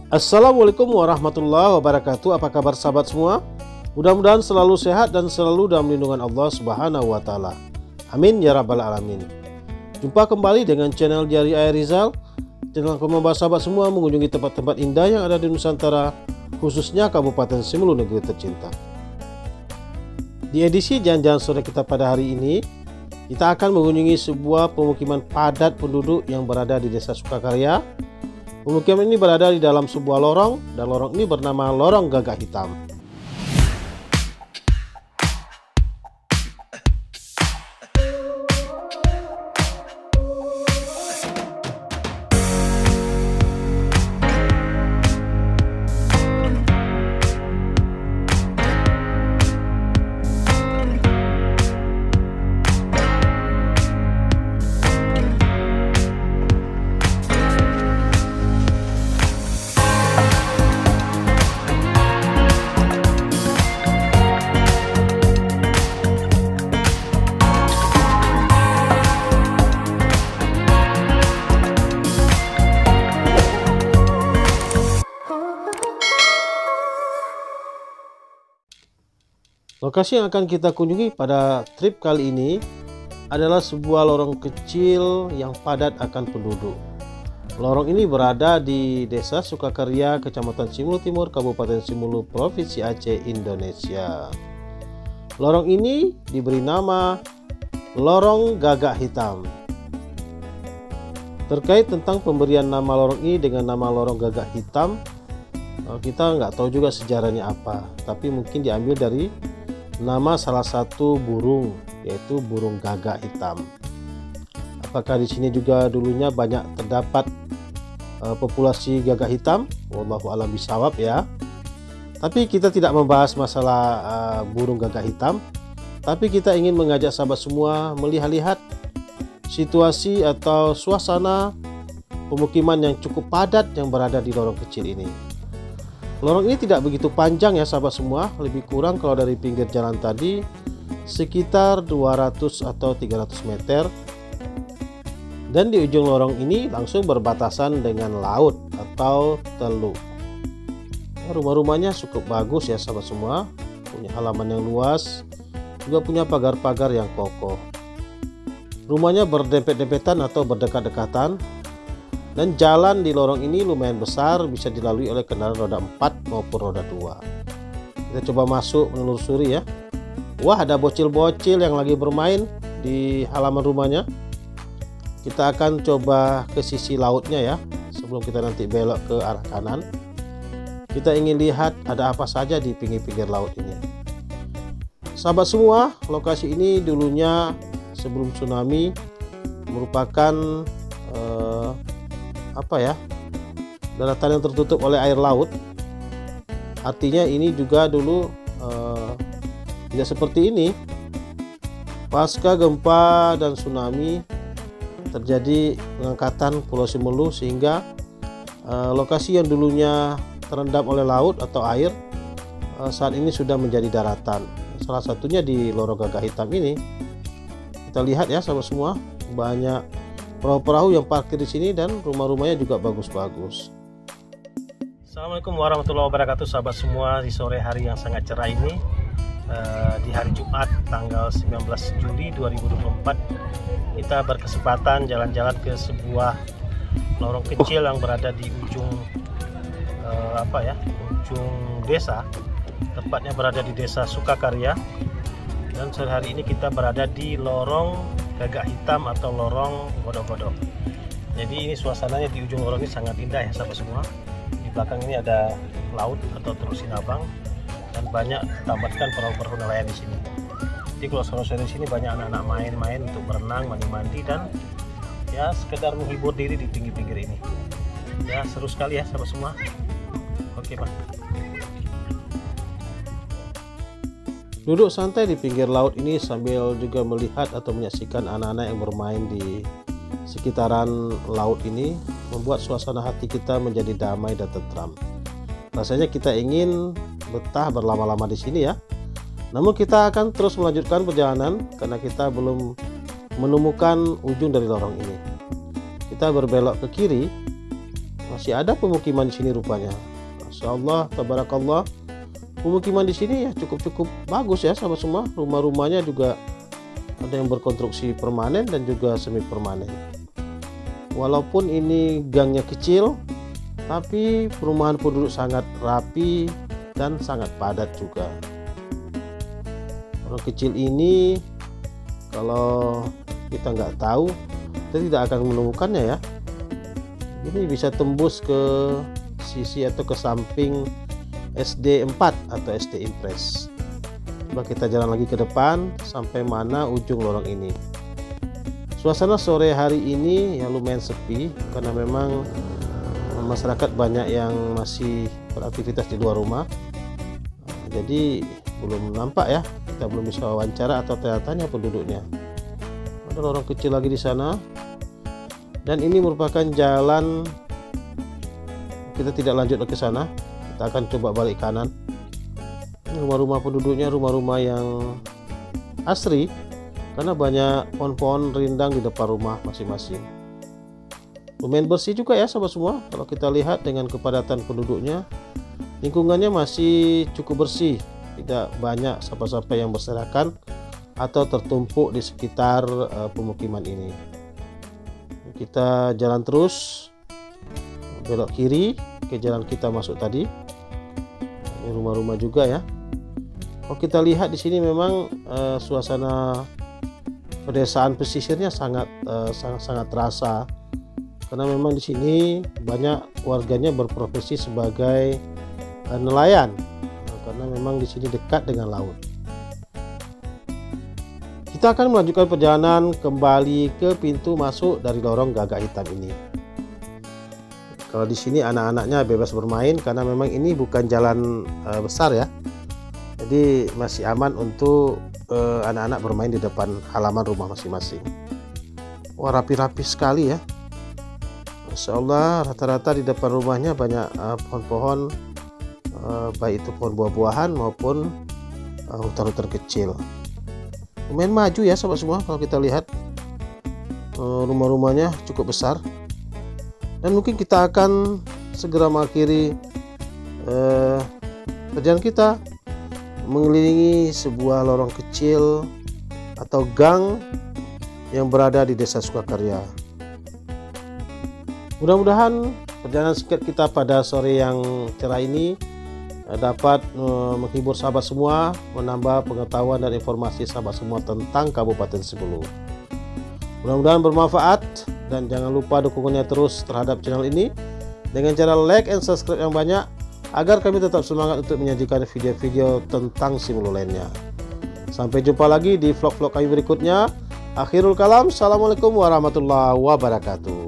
Assalamualaikum warahmatullahi wabarakatuh. Apa kabar sahabat semua? Mudah-mudahan selalu sehat dan selalu dalam lindungan Allah Subhanahu wa Ta'ala. Amin ya rabbal alamin. Jumpa kembali dengan channel Diari Ayah Rizal. Channel yang membahas sahabat semua mengunjungi tempat-tempat indah yang ada di Nusantara, khususnya Kabupaten Simelu, negeri tercinta. Di edisi jalan-jalan sore kita pada hari ini, kita akan mengunjungi sebuah pemukiman padat penduduk yang berada di Desa Sukakarya. Pemukiman ini berada di dalam sebuah lorong, dan lorong ini bernama Lorong Gagak Hitam. Lokasi yang akan kita kunjungi pada trip kali ini adalah sebuah lorong kecil yang padat akan penduduk. Lorong ini berada di Desa Sukakarya, Kecamatan Simelu Timur, Kabupaten Simelu, Provinsi Aceh, Indonesia. Lorong ini diberi nama Lorong Gagak Hitam. Terkait tentang pemberian nama lorong ini dengan nama Lorong Gagak Hitam, kita nggak tahu juga sejarahnya apa, tapi mungkin diambil dari nama salah satu burung, yaitu burung gagak hitam. Apakah di sini juga dulunya banyak terdapat populasi gagak hitam? Wallahu a'lam bishawab ya. Tapi kita tidak membahas masalah burung gagak hitam, tapi kita ingin mengajak sahabat semua melihat-lihat situasi atau suasana pemukiman yang cukup padat yang berada di lorong kecil ini. Lorong ini tidak begitu panjang ya sahabat semua, lebih kurang kalau dari pinggir jalan tadi sekitar 200 atau 300 meter. Dan di ujung lorong ini langsung berbatasan dengan laut atau teluk. Rumah-rumahnya cukup bagus ya sahabat semua, punya halaman yang luas, juga punya pagar-pagar yang kokoh. Rumahnya berdempet-dempetan atau berdekat-dekatan. Dan jalan di lorong ini lumayan besar, bisa dilalui oleh kendaraan roda 4 maupun roda 2. Kita coba masuk menelusuri ya. Wah, ada bocil-bocil yang lagi bermain di halaman rumahnya. Kita akan coba ke sisi lautnya ya, sebelum kita nanti belok ke arah kanan. Kita ingin lihat ada apa saja di pinggir-pinggir laut ini. Sahabat semua, lokasi ini dulunya sebelum tsunami merupakan daratan yang tertutup oleh air laut. Artinya ini juga dulu tidak seperti ini. Pasca gempa dan tsunami terjadi pengangkatan Pulau Simelu, sehingga lokasi yang dulunya terendam oleh laut atau air saat ini sudah menjadi daratan. Salah satunya di Lorong Gagak Hitam ini. Kita lihat ya sahabat semua, banyak perahu-perahu yang parkir di sini dan rumah-rumahnya juga bagus-bagus. Assalamualaikum warahmatullahi wabarakatuh sahabat semua. Di sore hari yang sangat cerah ini, di hari Jumat tanggal 19 Juli 2024, kita berkesempatan jalan-jalan ke sebuah lorong kecil yang berada di ujung ujung desa. Tepatnya berada di Desa Sukakarya. Dan sore hari ini kita berada di Lorong Gagak Hitam atau Lorong Godok-Godok. Jadi ini suasananya di ujung lorong ini sangat indah ya sahabat semua. Di belakang ini ada laut atau Teluk Sinabang, dan banyak ditambahkan perahu-perahu nelayan di sini. Jadi kalau sore-sore di sini banyak anak-anak main-main untuk berenang, mandi-mandi, dan ya sekedar menghibur diri di pinggir-pinggir ini. Ya seru sekali ya sahabat semua. Oke Pak. Duduk santai di pinggir laut ini sambil juga melihat atau menyaksikan anak-anak yang bermain di sekitaran laut ini membuat suasana hati kita menjadi damai dan tentram. Rasanya kita ingin betah berlama-lama di sini ya. Namun kita akan terus melanjutkan perjalanan karena kita belum menemukan ujung dari lorong ini. kita berbelok ke kiri, masih ada pemukiman di sini rupanya. Masya Allah, tabarakallah. Pemukiman di sini ya cukup bagus ya sahabat semua. Rumah-rumahnya juga ada yang berkonstruksi permanen dan juga semi permanen. Walaupun ini gangnya kecil, tapi perumahan penduduk sangat rapi dan sangat padat juga. Orang kecil ini kalau kita nggak tahu, kita tidak akan menemukannya ya. Ini bisa tembus ke sisi atau ke samping SD 4 atau SD Impres. Coba kita jalan lagi ke depan sampai mana ujung lorong ini. Suasana sore hari ini ya lumayan sepi karena memang masyarakat banyak yang masih beraktivitas di luar rumah. Jadi belum nampak ya, kita belum bisa wawancara atau tanya-tanya penduduknya. Ada lorong kecil lagi di sana. Dan ini merupakan jalan, kita tidak lanjut ke sana. Kita akan coba balik kanan. Rumah-rumah penduduknya rumah-rumah yang asri karena banyak pohon-pohon rindang di depan rumah masing-masing. Lumayan bersih juga ya sahabat semua. Kalau kita lihat dengan kepadatan penduduknya, lingkungannya masih cukup bersih, tidak banyak sampah-sampah yang berserakan atau tertumpuk di sekitar pemukiman ini. Kita jalan terus, belok kiri ke jalan kita masuk tadi. Ini rumah-rumah juga ya. Kalau kita lihat di sini memang suasana pedesaan pesisirnya sangat terasa, karena memang di sini banyak warganya berprofesi sebagai nelayan, karena memang di sini dekat dengan laut. Kita akan melanjutkan perjalanan kembali ke pintu masuk dari lorong Gagak Hitam ini. Kalau di sini anak-anaknya bebas bermain karena memang ini bukan jalan besar ya. Jadi masih aman untuk anak-anak bermain di depan halaman rumah masing-masing. Wah, rapi-rapi sekali ya. Masya Allah, rata-rata di depan rumahnya banyak pohon-pohon, baik itu pohon buah-buahan maupun hutan-hutan kecil. Lumayan maju ya sahabat semua. Kalau kita lihat rumah-rumahnya cukup besar. Dan mungkin kita akan segera mengakhiri perjalanan kita mengelilingi sebuah lorong kecil atau gang yang berada di Desa Sukakarya. Mudah-mudahan perjalanan singkat kita pada sore yang cerah ini dapat menghibur sahabat semua, menambah pengetahuan dan informasi sahabat semua tentang Kabupaten Sebelu. Mudah-mudahan bermanfaat dan jangan lupa dukungannya terus terhadap channel ini dengan cara like and subscribe yang banyak agar kami tetap semangat untuk menyajikan video-video tentang Sebelu lainnya. Sampai jumpa lagi di vlog-vlog kami berikutnya. Akhirul kalam, assalamualaikum warahmatullahi wabarakatuh.